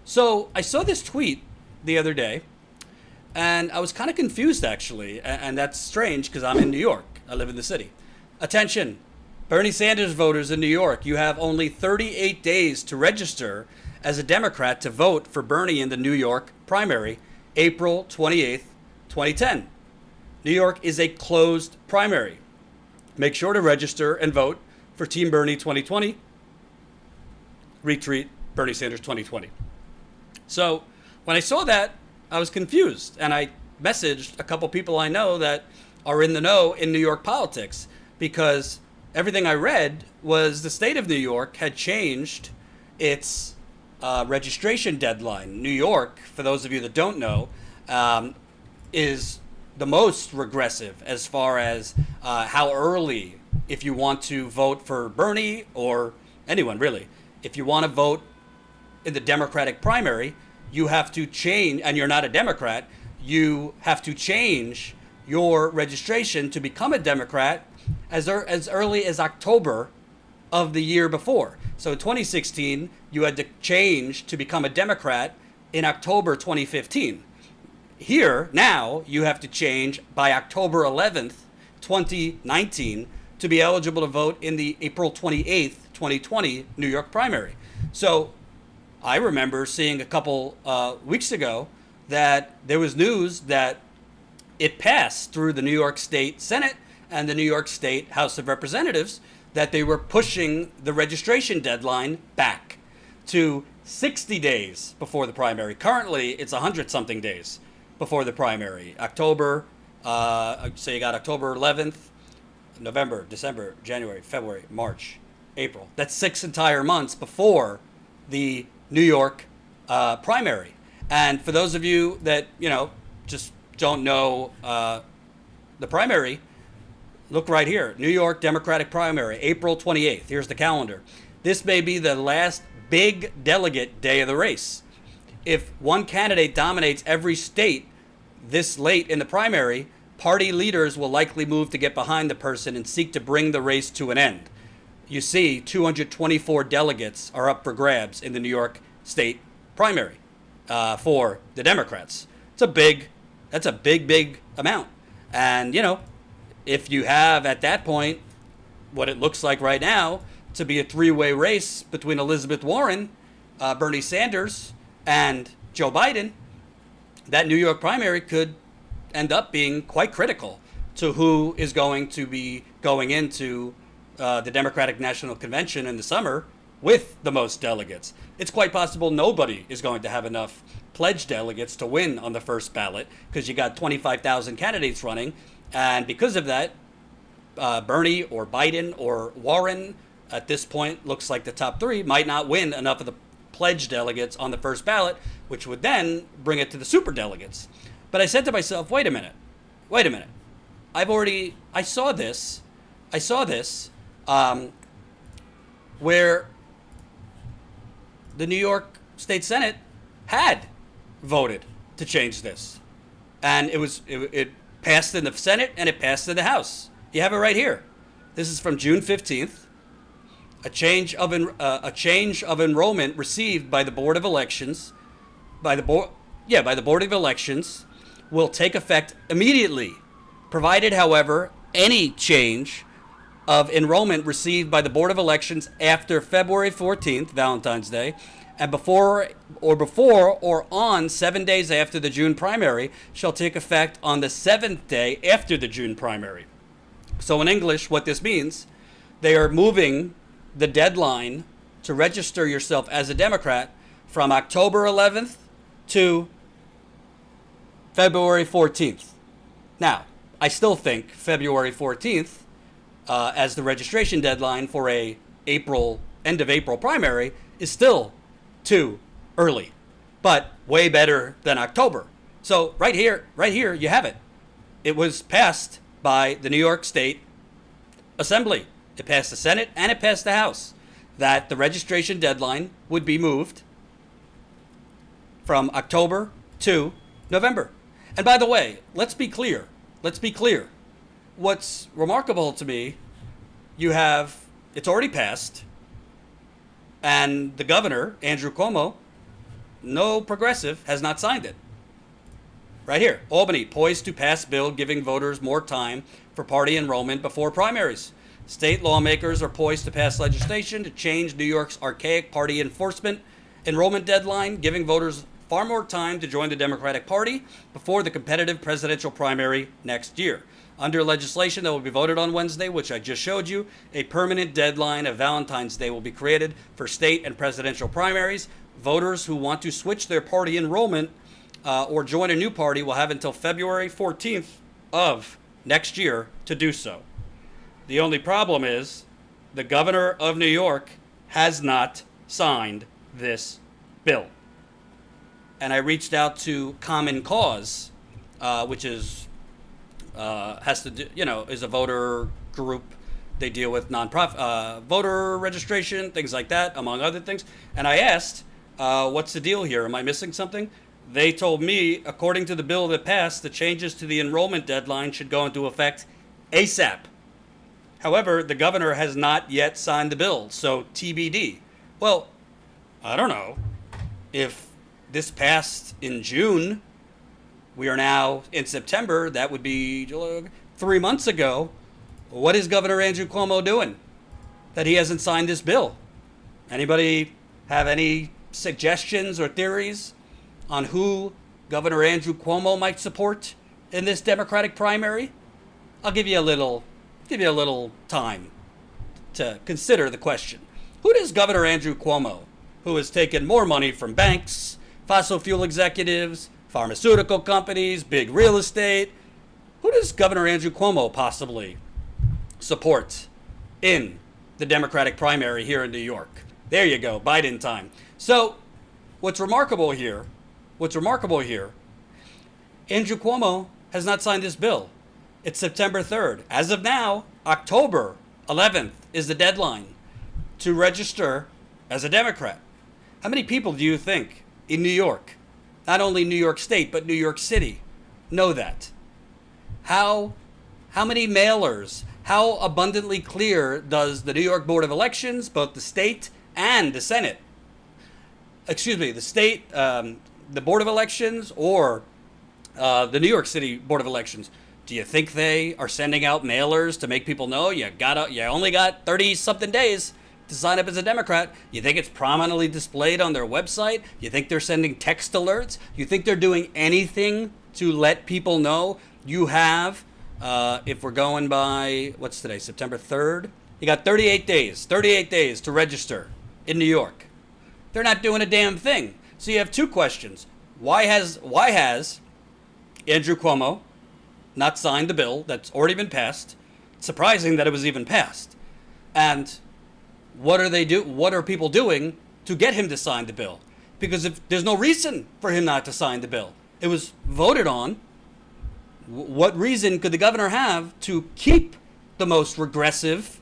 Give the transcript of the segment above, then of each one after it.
So I saw this tweet the other day, and I was kind of confused actually, and that's strange because I'm in New York. I live in the city. Attention, Bernie Sanders voters in New York, you have only 38 days to register as a Democrat to vote for Bernie in the New York primary, April 28th, 2010. New York is a closed primary. Make sure to register and vote for Team Bernie 2020. Retweet Bernie Sanders 2020. So when I saw that, I was confused, and I messaged a couple people I know that are in the know in New York politics, because everything I read was the state of New York had changed its registration deadline. New York, for those of you that don't know, is the most regressive as far as how early, if you want to vote for Bernie or anyone really, if you want to vote in the Democratic primary, you have to change, and you're not a Democrat, you have to change your registration to become a Democrat as early as October of the year before. So in 2016, you had to change to become a Democrat in October 2015. Here, now, you have to change by October 11th, 2019, to be eligible to vote in the April 28th, 2020 New York primary. So I remember seeing a couple weeks ago that there was news that it passed through the New York State Senate and the New York State House of Representatives that they were pushing the registration deadline back to 60 days before the primary. Currently, it's 100-something days before the primary. October, so you got October 11th, November, December, January, February, March, April. That's 6 entire months before the New York primary. And for those of you that, just don't know the primary, look right here. New York Democratic primary, April 28th. Here's the calendar. This may be the last big delegate day of the race. If one candidate dominates every state this late in the primary, party leaders will likely move to get behind the person and seek to bring the race to an end. You see, 224 delegates are up for grabs in the New York State primary for the Democrats. That's a big amount. And, if you have at that point what it looks like right now to be a three-way race between Elizabeth Warren, Bernie Sanders, and Joe Biden, that New York primary could end up being quite critical to who is going to be going into the Democratic National Convention in the summer with the most delegates. It's quite possible nobody is going to have enough pledged delegates to win on the first ballot because you got 25,000 candidates running. And because of that, Bernie or Biden or Warren at this point looks like the top three might not win enough of the pledged delegates on the first ballot, which would then bring it to the super delegates. But I said to myself, wait a minute. I saw this where the New York State Senate had voted to change this. And it passed in the Senate and it passed in the House. You have it right here. This is from June 15th. A change of enrollment received by the Board of Elections, by the Board of Elections, will take effect immediately, provided, however, any change of enrollment received by the Board of Elections after February 14th, Valentine's Day, and before or on 7 days after the June primary shall take effect on the 7th day after the June primary. So in English, what this means, they are moving the deadline to register yourself as a Democrat from October 11th to February 14th. Now, I still think February 14th as the registration deadline for a end of April primary is still too early, but way better than October. So right here, you have it. It was passed by the New York State Assembly. It passed the Senate and it passed the House that the registration deadline would be moved from October to November. And by the way, let's be clear. What's remarkable to me, it's already passed, and the governor, Andrew Cuomo, no progressive has not signed it. Right here, Albany, poised to pass bill giving voters more time for party enrollment before primaries. State lawmakers are poised to pass legislation to change New York's archaic party enrollment deadline, giving voters far more time to join the Democratic Party before the competitive presidential primary next year. Under legislation that will be voted on Wednesday, which I just showed you, a permanent deadline of Valentine's Day will be created for state and presidential primaries. Voters who want to switch their party enrollment or join a new party will have until February 14th of next year to do so. The only problem is the governor of New York has not signed this bill. And I reached out to Common Cause, which is has to do, is a voter group. They deal with nonprofit voter registration, things like that, among other things. And I asked, what's the deal here? Am I missing something? They told me, according to the bill that passed, the changes to the enrollment deadline should go into effect ASAP. However, the governor has not yet signed the bill, so TBD. Well, I don't know. If this passed in June, we are now in September, that would be 3 months ago. What is Governor Andrew Cuomo doing that he hasn't signed this bill? Anybody have any suggestions or theories on who Governor Andrew Cuomo might support in this Democratic primary? I'll give you a little time to consider the question. Who does Governor Andrew Cuomo, who has taken more money from banks, fossil fuel executives, pharmaceutical companies, big real estate, who does Governor Andrew Cuomo possibly support in the Democratic primary here in New York? There you go, Biden time. So what's remarkable here, Andrew Cuomo has not signed this bill. It's September 3rd. As of now, October 11th is the deadline to register as a Democrat. How many people do you think in New York, not only New York State, but New York City, know that? How many mailers, how abundantly clear does the New York Board of Elections, both the state and the Senate, the state, the Board of Elections, or the New York City Board of Elections, do you think they are sending out mailers to make people know you only got 30-something days to sign up as a Democrat? You think it's prominently displayed on their website? You think they're sending text alerts? You think they're doing anything to let people know you have, if we're going by, what's today, September 3rd? You got 38 days to register in New York. They're not doing a damn thing. So you have two questions. Why has Andrew Cuomo not signed the bill that's already been passed? It's surprising that it was even passed. And what are people doing to get him to sign the bill? Because if there's no reason for him not to sign the bill, it was voted on. What reason could the governor have to keep the most regressive,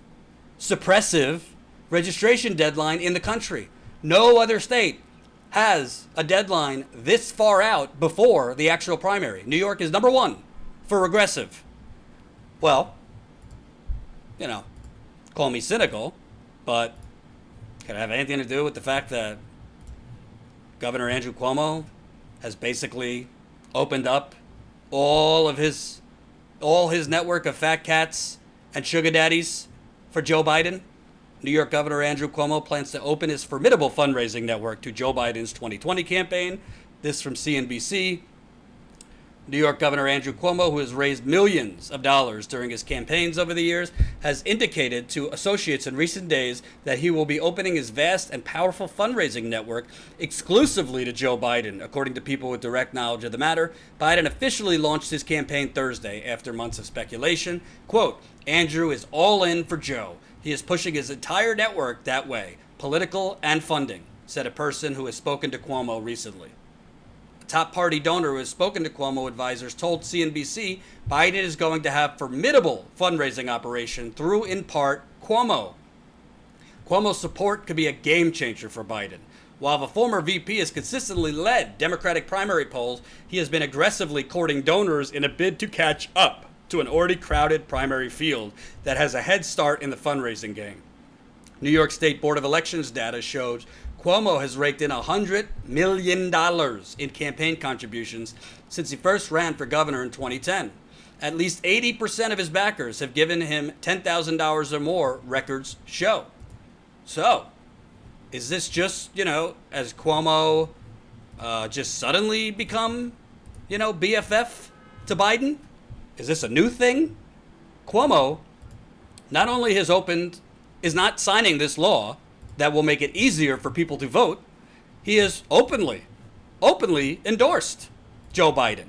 suppressive registration deadline in the country? No other state has a deadline this far out before the actual primary. New York is number one for regressive. Well, call me cynical, but can it have anything to do with the fact that Governor Andrew Cuomo has basically opened up all his network of fat cats and sugar daddies for Joe Biden? New York Governor Andrew Cuomo plans to open his formidable fundraising network to Joe Biden's 2020 campaign. This from CNBC. New York Governor Andrew Cuomo, who has raised millions of dollars during his campaigns over the years, has indicated to associates in recent days that he will be opening his vast and powerful fundraising network exclusively to Joe Biden. According to people with direct knowledge of the matter, Biden officially launched his campaign Thursday after months of speculation. Quote, Andrew is all in for Joe. He is pushing his entire network that way, political and funding, said a person who has spoken to Cuomo recently. A top party donor who has spoken to Cuomo advisors told CNBC Biden is going to have formidable fundraising operation through, in part, Cuomo. Cuomo's support could be a game changer for Biden. While the former VP has consistently led Democratic primary polls, he has been aggressively courting donors in a bid to catch up to an already crowded primary field that has a head start in the fundraising game. New York State Board of Elections data shows Cuomo has raked in $100 million in campaign contributions since he first ran for governor in 2010. At least 80% of his backers have given him $10,000 or more, records show. So, is this just, as Cuomo just suddenly become, BFF to Biden? Is this a new thing? Cuomo not only is not signing this law that will make it easier for people to vote, he has openly endorsed Joe Biden.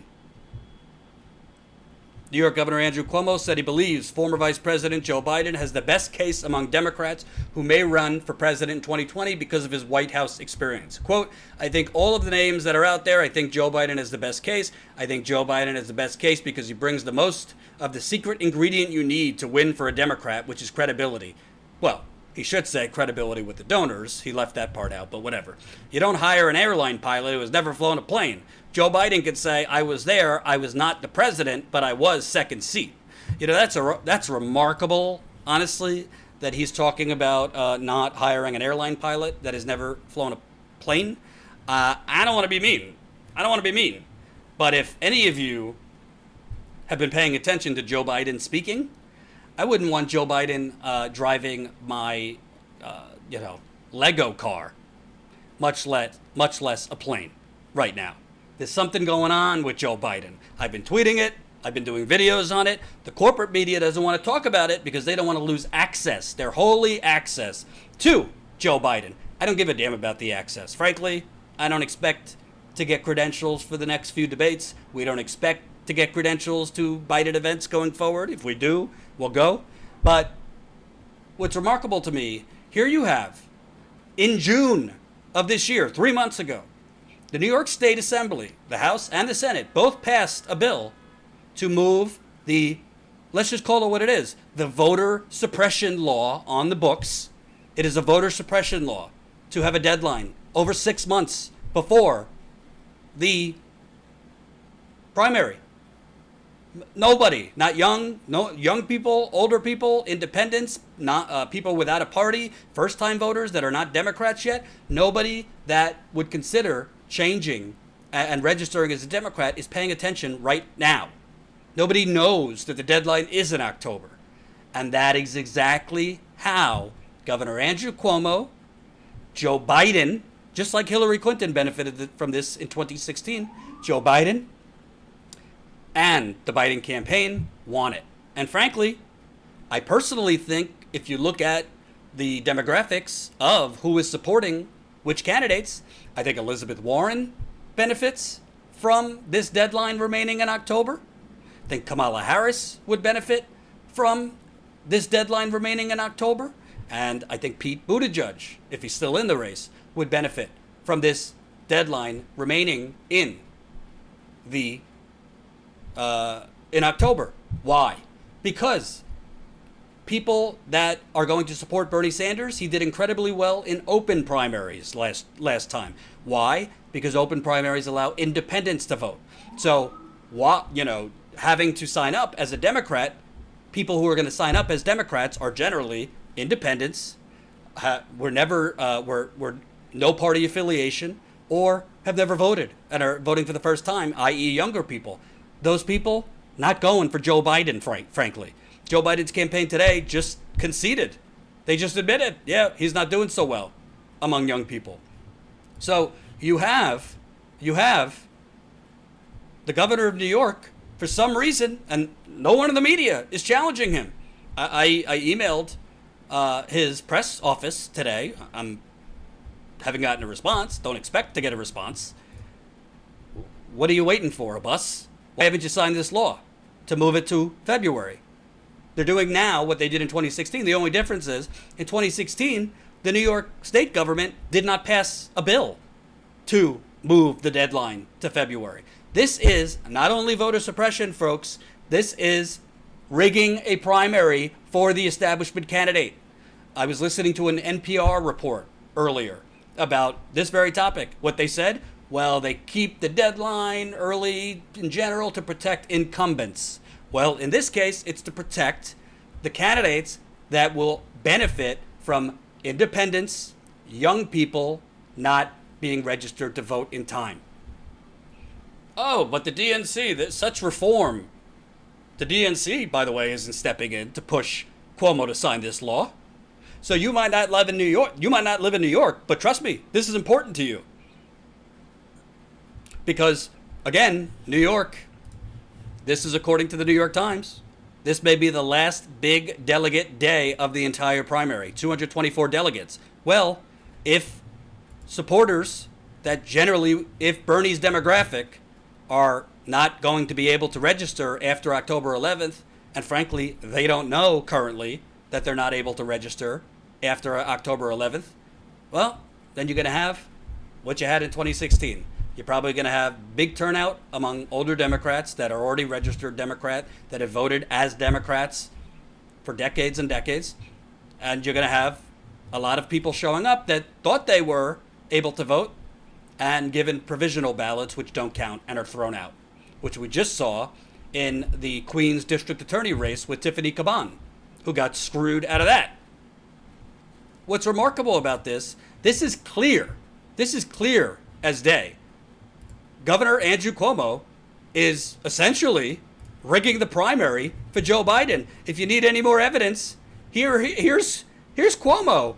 New York Governor Andrew Cuomo said he believes former Vice President Joe Biden has the best case among Democrats who may run for president in 2020 because of his White House experience. Quote, I think all of the names that are out there, I think Joe Biden has the best case. I think Joe Biden has the best case because he brings the most of the secret ingredient you need to win for a Democrat, which is credibility. Well, he should say credibility with the donors. He left that part out, but whatever. You don't hire an airline pilot who has never flown a plane. Joe Biden could say, I was there, I was not the president, but I was second seat. That's remarkable, honestly, that he's talking about not hiring an airline pilot that has never flown a plane. I don't want to be mean. But if any of you have been paying attention to Joe Biden speaking, I wouldn't want Joe Biden driving my, Lego car, much less a plane right now. There's something going on with Joe Biden. I've been tweeting it. I've been doing videos on it. The corporate media doesn't want to talk about it because they don't want to lose access, their holy access to Joe Biden. I don't give a damn about the access. Frankly, I don't expect to get credentials for the next few debates. We don't expect to get credentials to Biden events going forward. If we do, we'll go. But what's remarkable to me, here you have, in June of this year, 3 months ago, the New York State Assembly, the House and the Senate, both passed a bill to move let's just call it what it is, the voter suppression law on the books. It is a voter suppression law to have a deadline over 6 months before the primary. Nobody, not young people, older people, independents, not people without a party, first-time voters that are not Democrats yet, nobody that would consider changing and registering as a Democrat is paying attention right now. Nobody knows that the deadline is in October. And that is exactly how Governor Andrew Cuomo, Joe Biden, just like Hillary Clinton benefited from this in 2016, Joe Biden and the Biden campaign want it. And frankly, I personally think if you look at the demographics of who is supporting which candidates, I think Elizabeth Warren benefits from this deadline remaining in October. I think Kamala Harris would benefit from this deadline remaining in October. And I think Pete Buttigieg, if he's still in the race, would benefit from this deadline remaining in October. Why? Because people that are going to support Bernie Sanders, he did incredibly well in open primaries last time. Why? Because open primaries allow independents to vote. So, having to sign up as a Democrat, people who are going to sign up as Democrats are generally independents, were no party affiliation, or have never voted and are voting for the first time, i.e. younger people. Those people not going for Joe Biden, frankly. Joe Biden's campaign today just conceded. They just admitted, he's not doing so well among young people. So you have the governor of New York, for some reason, and no one in the media is challenging him. I emailed his press office today. Haven't gotten a response. Don't expect to get a response. What are you waiting for, a bus? Why haven't you signed this law to move it to February? They're doing now what they did in 2016. The only difference is, in 2016, the New York state government did not pass a bill to move the deadline to February. This is not only voter suppression, folks. This is rigging a primary for the establishment candidate. I was listening to an NPR report earlier about this very topic. What they said, well, they keep the deadline early in general to protect incumbents. Well, in this case, it's to protect the candidates that will benefit from independents, young people, not being registered to vote in time. Oh, but the DNC, such reform. The DNC, by the way, isn't stepping in to push Cuomo to sign this law. So you might not live in New York. You might not live in New York, but trust me, this is important to you. Because, again, New York, this is according to the New York Times. This may be the last big delegate day of the entire primary, 224 delegates. Well, if supporters that generally, if Bernie's demographic, are not going to be able to register after October 11th, and frankly, they don't know currently that they're not able to register after October 11th, well, then you're going to have what you had in 2016. You're probably going to have big turnout among older Democrats that are already registered Democrat, that have voted as Democrats for decades and decades. And you're going to have a lot of people showing up that thought they were able to vote and given provisional ballots, which don't count and are thrown out, which we just saw in the Queens District Attorney race with Tiffany Caban, who got screwed out of that. What's remarkable about this is clear. This is clear as day. Governor Andrew Cuomo is essentially rigging the primary for Joe Biden. If you need any more evidence, here's Cuomo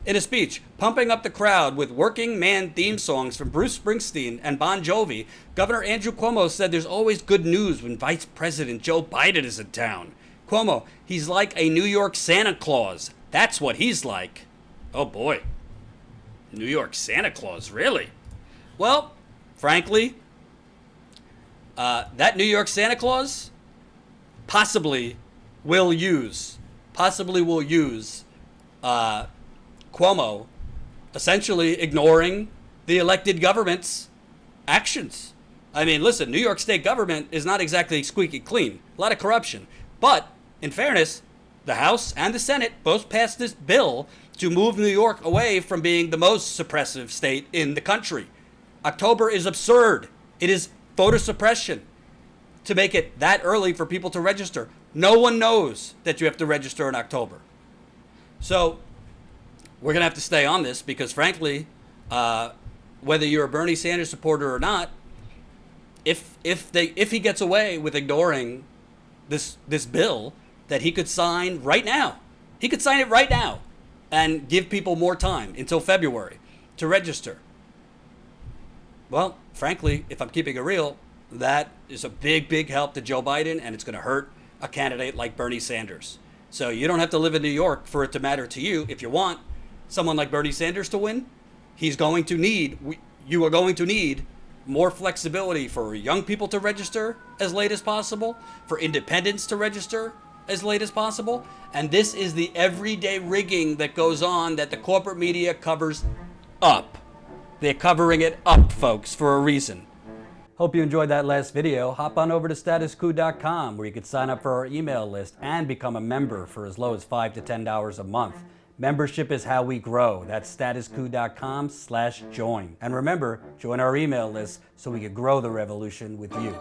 in a speech, pumping up the crowd with working man theme songs from Bruce Springsteen and Bon Jovi. Governor Andrew Cuomo said there's always good news when Vice President Joe Biden is in town. Cuomo, he's like a New York Santa Claus. That's what he's like. Oh boy. New York Santa Claus, really? Well, frankly, that New York Santa Claus possibly will use Cuomo essentially ignoring the elected government's actions. I mean, listen, New York state government is not exactly squeaky clean. A lot of corruption. But, in fairness, the House and the Senate both passed this bill to move New York away from being the most suppressive state in the country. October is absurd. It is voter suppression to make it that early for people to register. No one knows that you have to register in October. So we're going to have to stay on this because, frankly, whether you're a Bernie Sanders supporter or not, if he gets away with ignoring this bill that he could sign right now, he could sign it right now and give people more time until February to register. Well, frankly, if I'm keeping it real, that is a big, big help to Joe Biden, and it's going to hurt a candidate like Bernie Sanders. So you don't have to live in New York for it to matter to you. If you want someone like Bernie Sanders to win, you are going to need more flexibility for young people to register as late as possible, for independents to register as late as possible. And this is the everyday rigging that goes on that the corporate media covers up. They're covering it up, folks, for a reason. Hope you enjoyed that last video. Hop on over to statuscoup.com where you can sign up for our email list and become a member for as low as $5 to $10 a month. Membership is how we grow. That's statuscoup.com/join. And remember, join our email list so we can grow the revolution with you.